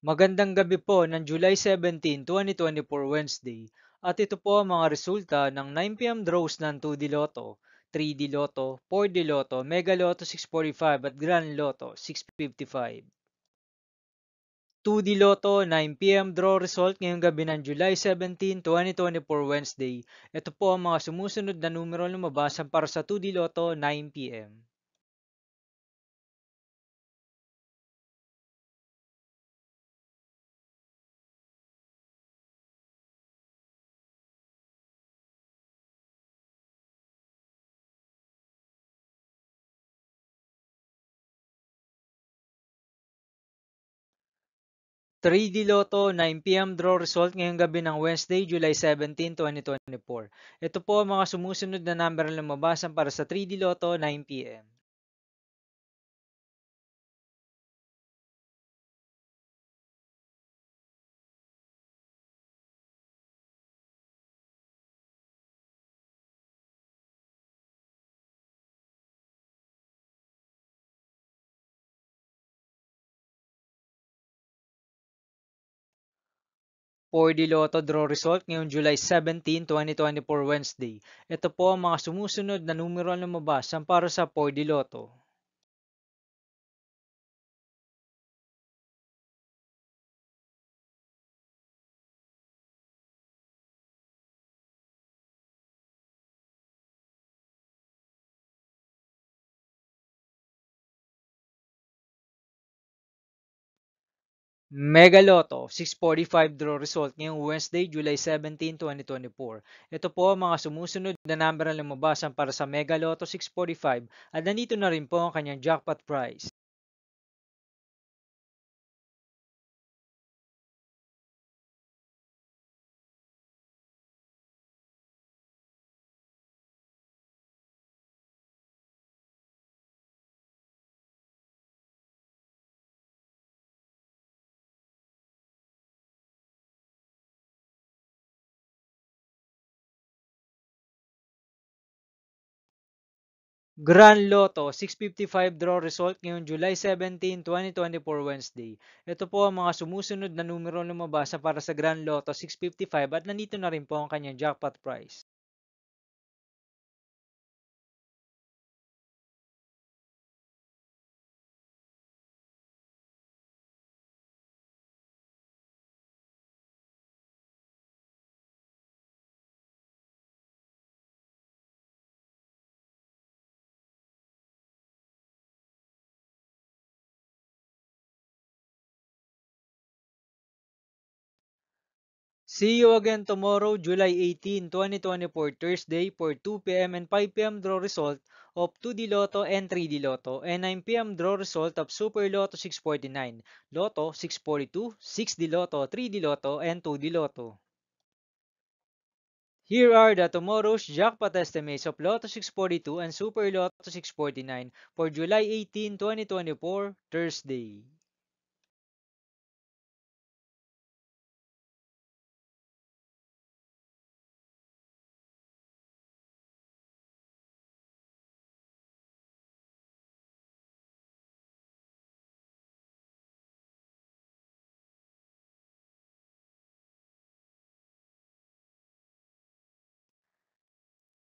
Magandang gabi po ng July 17, 2024 Wednesday. At ito po ang mga resulta ng 9 p.m. draws ng 2D Lotto, 3D Lotto, 4D Lotto, Mega Lotto 645 at Grand Lotto 655. 2D Lotto 9 p.m. draw result ngayong gabi ng July 17, 2024 Wednesday. Ito po ang mga sumusunod na numero lumabas para sa 2D Lotto 9 p.m. 3D Lotto 9 p.m. draw result ngayong gabi ng Wednesday, July 17, 2024. Ito po ang mga sumusunod na number na lumabasan para sa 3D Lotto 9 p.m. 4D Lotto draw result ngayong July 17, 2024 Wednesday. Ito po ang mga sumusunod na numero na lumabasan para sa 4D Lotto. Mega Lotto 645 draw result ngayong Wednesday, July 17, 2024. Ito po ang mga sumusunod na number na lumabasan para sa Mega Lotto 645 at nandito na rin po ang kanyang jackpot prize. Grand Lotto 655 draw result ngayong July 17, 2024 Wednesday. Ito po ang mga sumusunod na numero lumabasa para sa Grand Lotto 655 at nandito na rin po ang kanyang jackpot prize. See you again tomorrow, July 18, 2024, Thursday for 2 p.m. and 5 p.m. draw result of 2D Lotto and 3D Lotto and 9 p.m. draw result of Super Lotto 649, Lotto 642, 6D Lotto, 3D Lotto, and 2D Lotto. Here are the tomorrow's jackpot estimates of Lotto 642 and Super Lotto 649 for July 18, 2024, Thursday.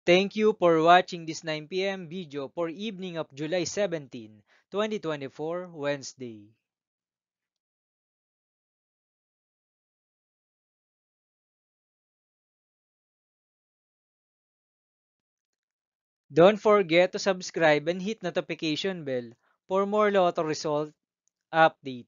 Thank you for watching this 9 p.m. video for evening of July 17, 2024, Wednesday. Don't forget to subscribe and hit notification bell for more Lotto result update.